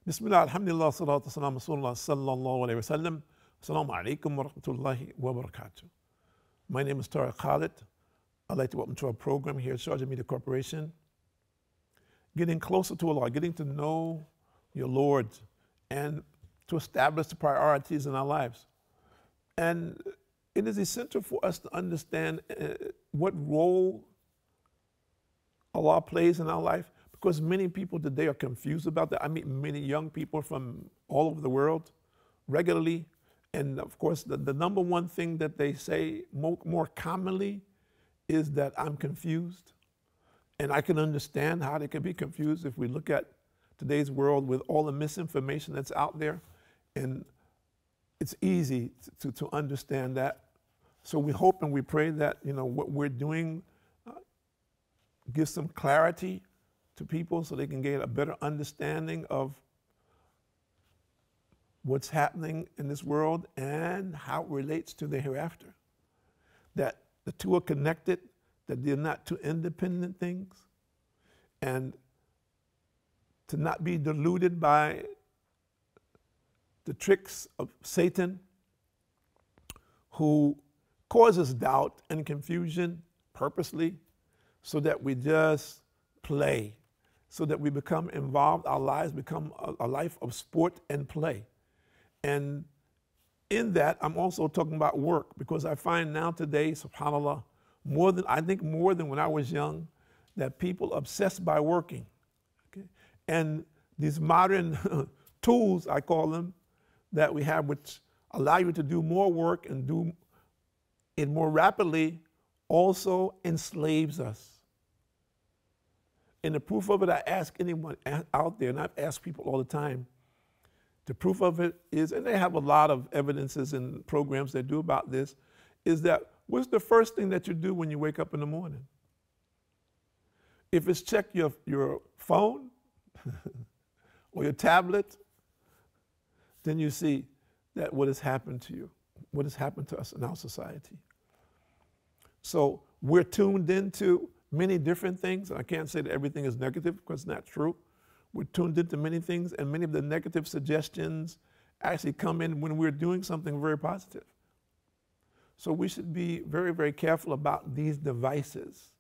Bismillah, alhamdulillah, salatu salam, rasulullah, sallallahu alayhi wa sallam. Assalamu alaikum wa rahmatullahi wa barakatuh. My name is Tariq Khalid. I'd like to welcome to our program here at Sharjah Media Corporation. Getting closer to Allah, getting to know your Lord, and to establish the priorities in our lives. And it is essential for us to understand what role Allah plays in our life, because many people today are confused about that. I meet many young people from all over the world regularly, and of course the number one thing that they say more commonly is that I'm confused. And I can understand how they can be confused if we look at today's world with all the misinformation that's out there, and it's easy to understand that. So we hope and we pray that what we're doing gives some clarity to people so they can get a better understanding of what's happening in this world and how it relates to the hereafter. That the two are connected, that they're not two independent things, and to not be deluded by the tricks of Satan, who causes doubt and confusion purposely so that we just play, so that we become involved, our lives become a life of sport and play. And in that, I'm also talking about work, because I find now today, subhanAllah, more than when I was young, that people are obsessed by working. Okay? And these modern tools, I call them, that we have, which allow you to do more work and do it more rapidly, also enslaves us. And the proof of it, I ask anyone out there, and I've asked people all the time, the proof of it is, and they have a lot of evidences and programs that do about this, is that what's the first thing that you do when you wake up in the morning? If it's check your phone or your tablet, then you see that what has happened to you, what has happened to us in our society. So we're tuned into many different things, and I can't say that everything is negative because it's not true. We're tuned into many things, and many of the negative suggestions actually come in when we're doing something very positive. So we should be very, very careful about these devices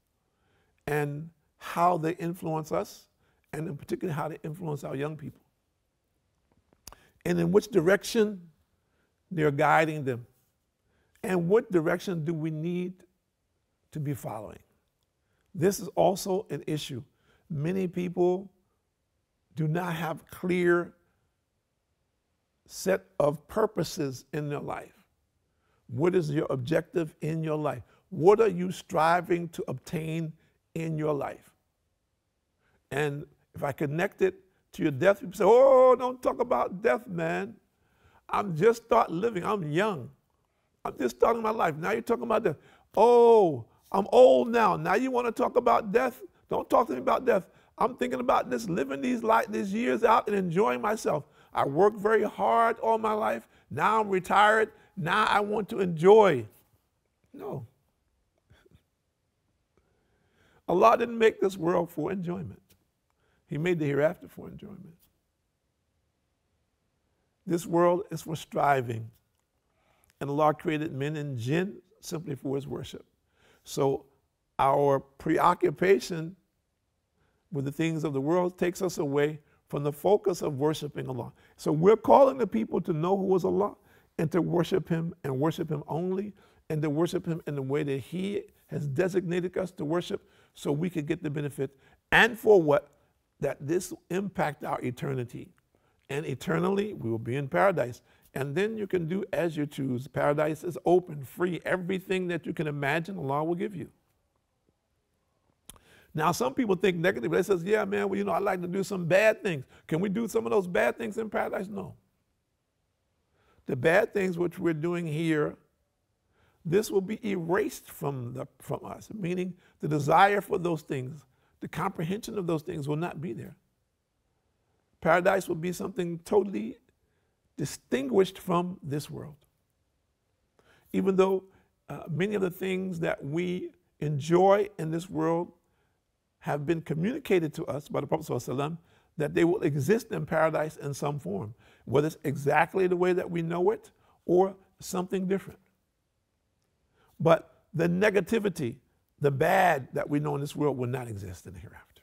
and how they influence us, and in particular how they influence our young people, and in which direction they're guiding them, and what direction do we need to be following. This is also an issue. Many people do not have clear set of purposes in their life. What is your objective in your life? What are you striving to obtain in your life? And if I connect it to your death, people say, oh, don't talk about death, man. I'm just start living. I'm young. I'm just starting my life. Now you're talking about death. Oh, I'm old now. Now you want to talk about death? Don't talk to me about death. I'm thinking about this, living these years out and enjoying myself. I worked very hard all my life. Now I'm retired. Now I want to enjoy. No. Allah didn't make this world for enjoyment. He made the hereafter for enjoyment. This world is for striving. And Allah created men and jinn simply for His worship. So our preoccupation with the things of the world takes us away from the focus of worshiping Allah. So we're calling the people to know who is Allah and to worship Him and worship Him only, and to worship Him in the way that He has designated us to worship, so we could get the benefit. And for what? That this will impact our eternity. And eternally, we will be in paradise. And then you can do as you choose. Paradise is open, free. Everything that you can imagine, Allah will give you. Now, some people think negatively. They say, yeah, man, well, I like to do some bad things. Can we do some of those bad things in paradise? No. The bad things which we're doing here, this will be erased from us, meaning the desire for those things, the comprehension of those things will not be there. Paradise will be something totally distinguished from this world. Even though many of the things that we enjoy in this world have been communicated to us by the Prophet ﷺ, that they will exist in paradise in some form, whether it's exactly the way that we know it or something different. But the negativity, the bad that we know in this world will not exist in the hereafter,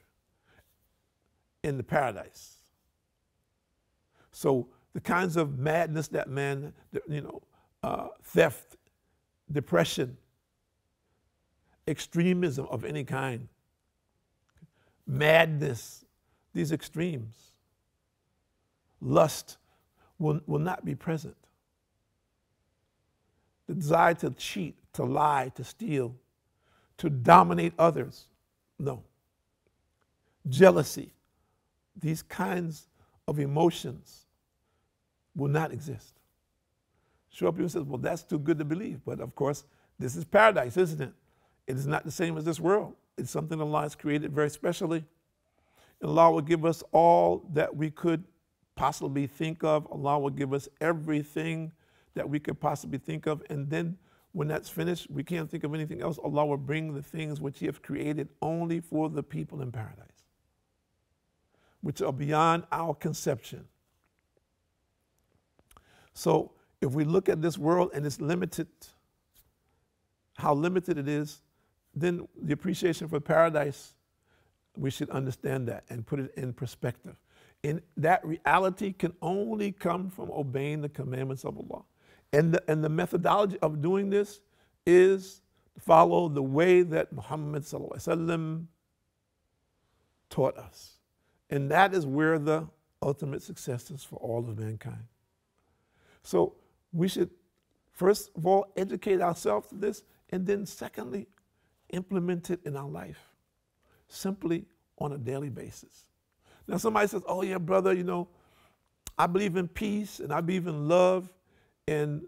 in the paradise. So the kinds of madness that man, theft, depression, extremism of any kind, madness, these extremes, lust will not be present. The desire to cheat, to lie, to steal, to dominate others, no. Jealousy, these kinds of emotions will not exist. Sure, people say, well, that's too good to believe. But of course, this is paradise, isn't it? It is not the same as this world. It's something Allah has created very specially. And Allah will give us all that we could possibly think of. Allah will give us everything that we could possibly think of. And then when that's finished, we can't think of anything else. Allah will bring the things which He has created only for the people in paradise, which are beyond our conception. So if we look at this world and it's limited, how limited it is, then the appreciation for paradise, we should understand that and put it in perspective. And that reality can only come from obeying the commandments of Allah. And the methodology of doing this is to follow the way that Muhammad ﷺ taught us. And that is where the ultimate success is for all of mankind. So we should, first of all, educate ourselves to this, and then secondly, implement it in our life, simply on a daily basis. Now somebody says, oh yeah, brother, I believe in peace and I believe in love, and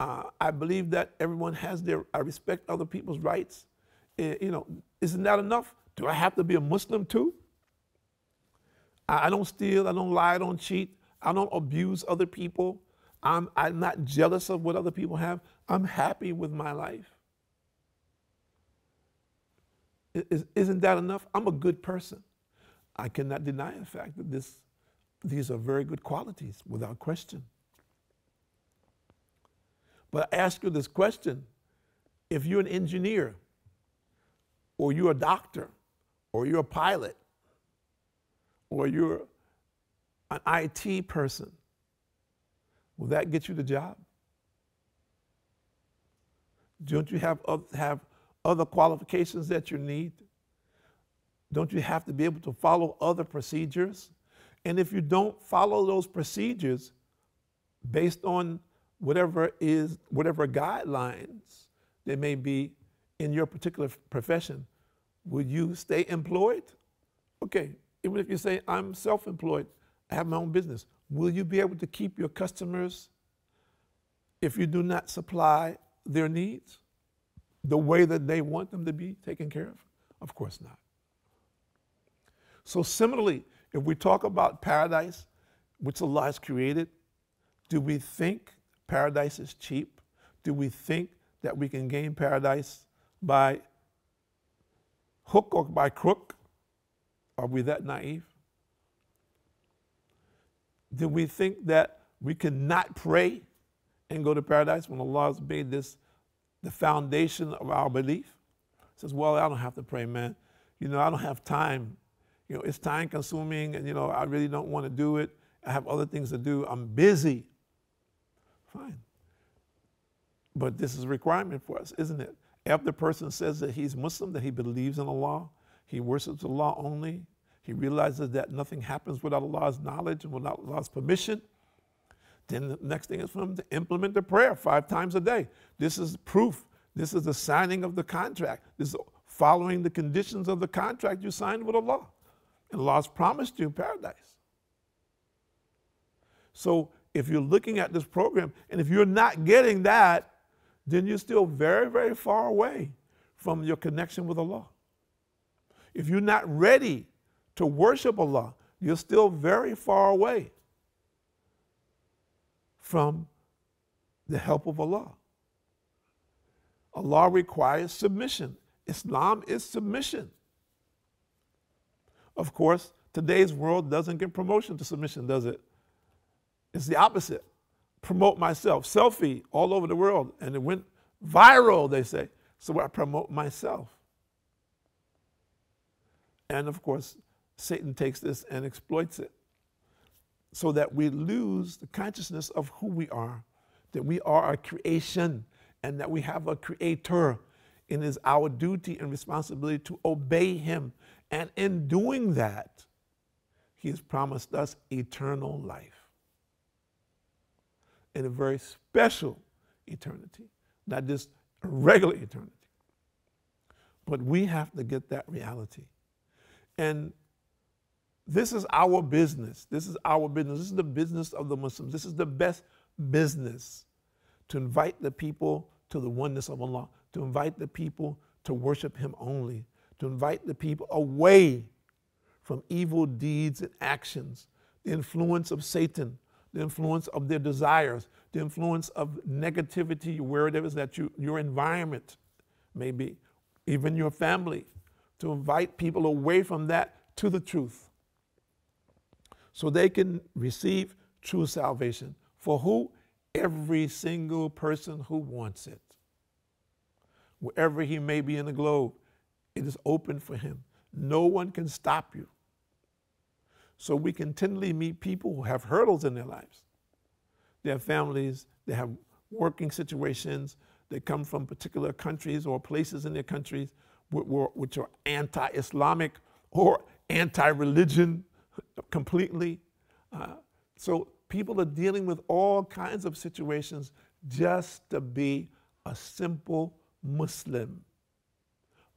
I believe that everyone has I respect other people's rights. Isn't that enough? Do I have to be a Muslim too? I don't steal, I don't lie, I don't cheat, I don't abuse other people. I'm not jealous of what other people have. I'm happy with my life. Isn't that enough? I'm a good person. I cannot deny the fact that these are very good qualities, without question. But I ask you this question: if you're an engineer, or you're a doctor, or you're a pilot, or you're an IT person, will that get you the job? Don't you have other qualifications that you need? Don't you have to be able to follow other procedures? And if you don't follow those procedures based on whatever guidelines there may be in your particular profession, will you stay employed? Okay, even if you say, I'm self-employed, I have my own business, will you be able to keep your customers if you do not supply their needs the way that they want them to be taken care of? Of course not. So similarly, if we talk about paradise, which Allah has created, do we think paradise is cheap? Do we think that we can gain paradise by hook or by crook? Are we that naive? Do we think that we cannot pray and go to paradise when Allah has made this the foundation of our belief? Says, well, I don't have to pray, man. I don't have time. It's time consuming, and I really don't want to do it. I have other things to do. I'm busy. Fine. But this is a requirement for us, isn't it? If the person says that he's Muslim, that he believes in Allah, he worships Allah only, he realizes that nothing happens without Allah's knowledge and without Allah's permission, then the next thing is for him to implement the prayer 5 times a day. This is proof. This is the signing of the contract. This is following the conditions of the contract you signed with Allah. And Allah has promised you paradise. So if you're looking at this program, and if you're not getting that, then you're still very, very far away from your connection with Allah. If you're not ready to worship Allah, you're still very far away from the help of Allah. Allah requires submission. Islam is submission. Of course, Today's world doesn't give promotion to submission, does it? It's the opposite. Promote myself. Selfie all over the world. And it went viral, they say. So I promote myself. And of course, Satan takes this and exploits it so that we lose the consciousness of who we are, that we are a creation and that we have a creator. And it is our duty and responsibility to obey him. And in doing that, he has promised us eternal life. And a very special eternity, not just a regular eternity. But we have to get that reality. And this is our business. This is our business. This is the business of the Muslims. This is the best business, to invite the people to the oneness of Allah, to invite the people to worship him only, to invite the people away from evil deeds and actions, the influence of Satan, the influence of their desires, the influence of negativity, wherever it is that your environment may be, even your family, to invite people away from that to the truth so they can receive true salvation. For who? Every single person who wants it. Wherever he may be in the globe, it is open for him. No one can stop you. So we continually meet people who have hurdles in their lives. They have families, they have working situations, they come from particular countries or places in their countries which are anti-Islamic or anti-religion completely. So people are dealing with all kinds of situations just to be a simple Muslim.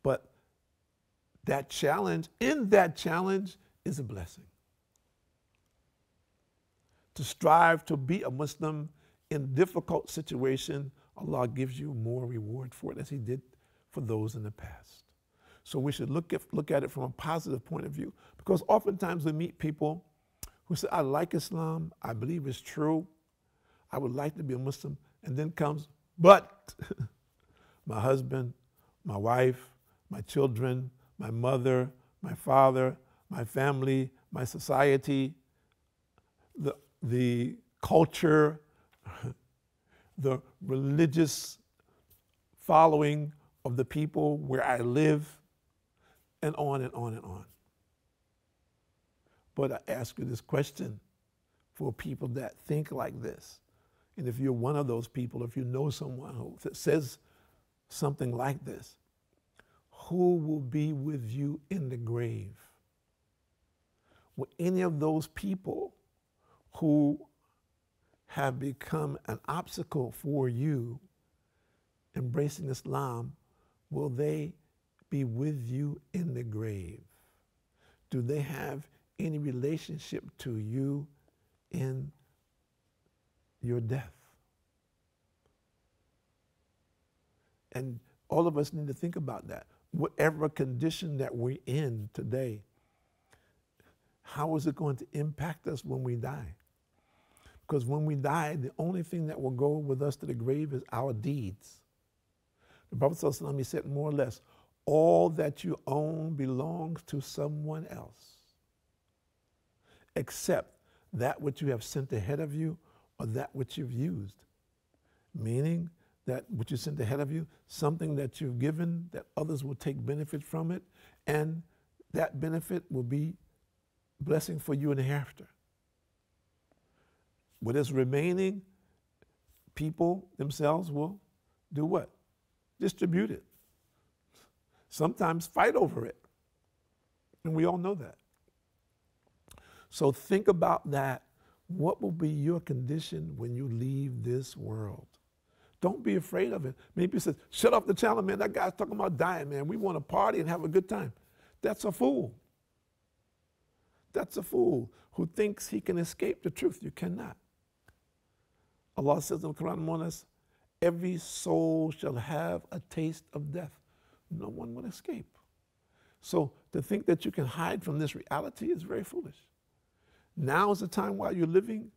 But that challenge, in that challenge, is a blessing. To strive to be a Muslim in difficult situation, Allah gives you more reward for it, as he did for those in the past. So we should look at it from a positive point of view, because oftentimes we meet people who say, I like Islam, I believe it's true, I would like to be a Muslim, and then comes, but my husband, my wife, my children, my mother, my father, my family, my society, the culture, the religious following of the people where I live, and on and on and on. But I ask you this question for people that think like this. And if you're one of those people, if you know someone who says something like this, who will be with you in the grave? Will any of those people who have become an obstacle for you embracing Islam, will they be with you in the grave? Do they have any relationship to you in your death? And all of us need to think about that. Whatever condition that we're in today, how is it going to impact us when we die? Because when we die, the only thing that will go with us to the grave is our deeds. The Prophet ﷺ, he said more or less, all that you own belongs to someone else, except that which you have sent ahead of you or that which you've used. Meaning that which you sent ahead of you, something that you've given, that others will take benefit from it, and that benefit will be blessing for you in the hereafter. What is remaining, people themselves will do what? Distribute it. Sometimes fight over it. And we all know that. So think about that. What will be your condition when you leave this world? Don't be afraid of it. Many people say, shut off the channel, man. That guy's talking about dying, man. We want to party and have a good time. That's a fool. That's a fool who thinks he can escape the truth. You cannot. Allah says in the Quran, among us, every soul shall have a taste of death. No one will escape. So to think that you can hide from this reality is very foolish. Now is the time while you're living,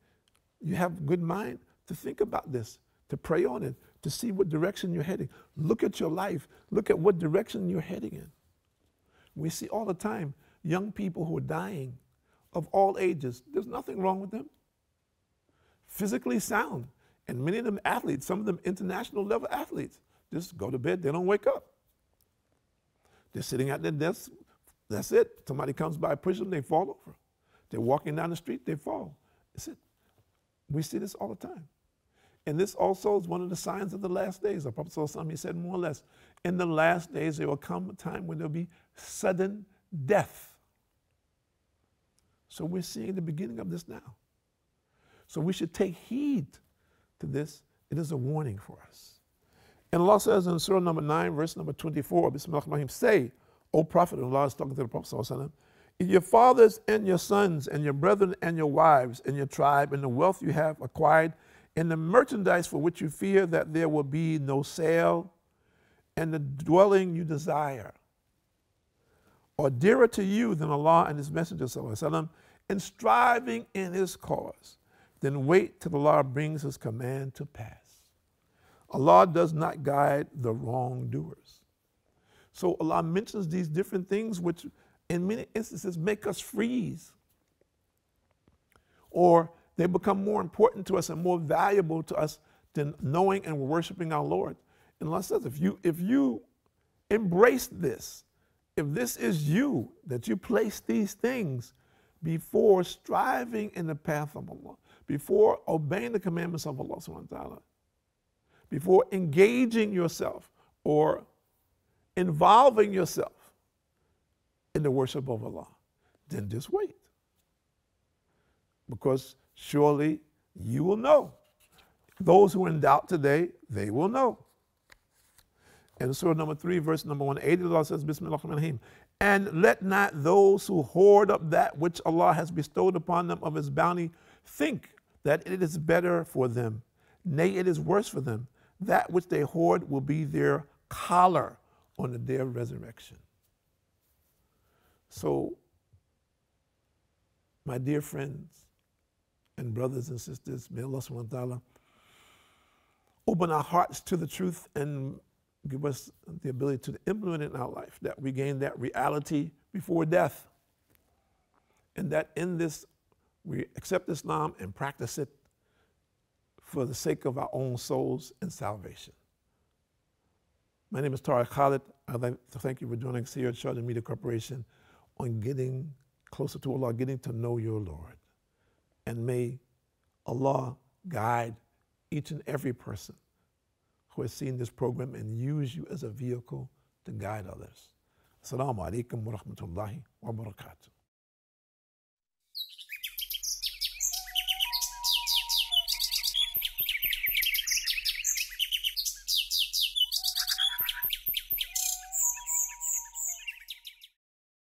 you have good mind to think about this, to pray on it, to see what direction you're heading. Look at your life. Look at what direction you're heading in. We see all the time young people who are dying of all ages. There's nothing wrong with them. Physically sound. And many of them athletes, some of them international level athletes, just go to bed, they don't wake up. They're sitting at their desks, that's it. Somebody comes by, pushes them, they fall over. They're walking down the street, they fall. That's it. We see this all the time. And this also is one of the signs of the last days. The Prophet ﷺ, he said more or less, in the last days there will come a time when there will be sudden death. So we're seeing the beginning of this now. So we should take heed to this. It is a warning for us. And Allah says in Surah number 9, verse number 24, Bismillahirrahmanirrahim, say, O Prophet, and Allah is talking to the Prophet ﷺ, if your fathers and your sons and your brethren and your wives and your tribe and the wealth you have acquired and the merchandise for which you fear that there will be no sale and the dwelling you desire are dearer to you than Allah and His Messenger ﷺ, and striving in His cause, then wait till Allah brings His command to pass. Allah does not guide the wrongdoers. So Allah mentions these different things which in many instances make us freeze, or they become more important to us and more valuable to us than knowing and worshiping our Lord. And Allah says, if you embrace this, if this is you, that you place these things before striving in the path of Allah, before obeying the commandments of Allah subhanahu wa ta'ala, before engaging yourself or involving yourself in the worship of Allah, then just wait. Because surely you will know. Those who are in doubt today, they will know. And Surah number 3, verse number 180, Allah says, Bismillahirrahmanirrahim, and let not those who hoard up that which Allah has bestowed upon them of His bounty think that it is better for them. Nay, it is worse for them. That which they hoard will be their collar on the day of resurrection. So, my dear friends and brothers and sisters, may Allah subhanahu wa ta'ala open our hearts to the truth and give us the ability to implement it in our life, that we gain that reality before death, and that in this we accept Islam and practice it for the sake of our own souls and salvation. My name is Tariq Khalid. I'd like to thank you for joining us here at Sharjah Media Corporation on getting closer to Allah, getting to know your Lord. And may Allah guide each and every person who has seen this program and use you as a vehicle to guide others. Assalamu alaikum wa rahmatullahi wa barakatuh.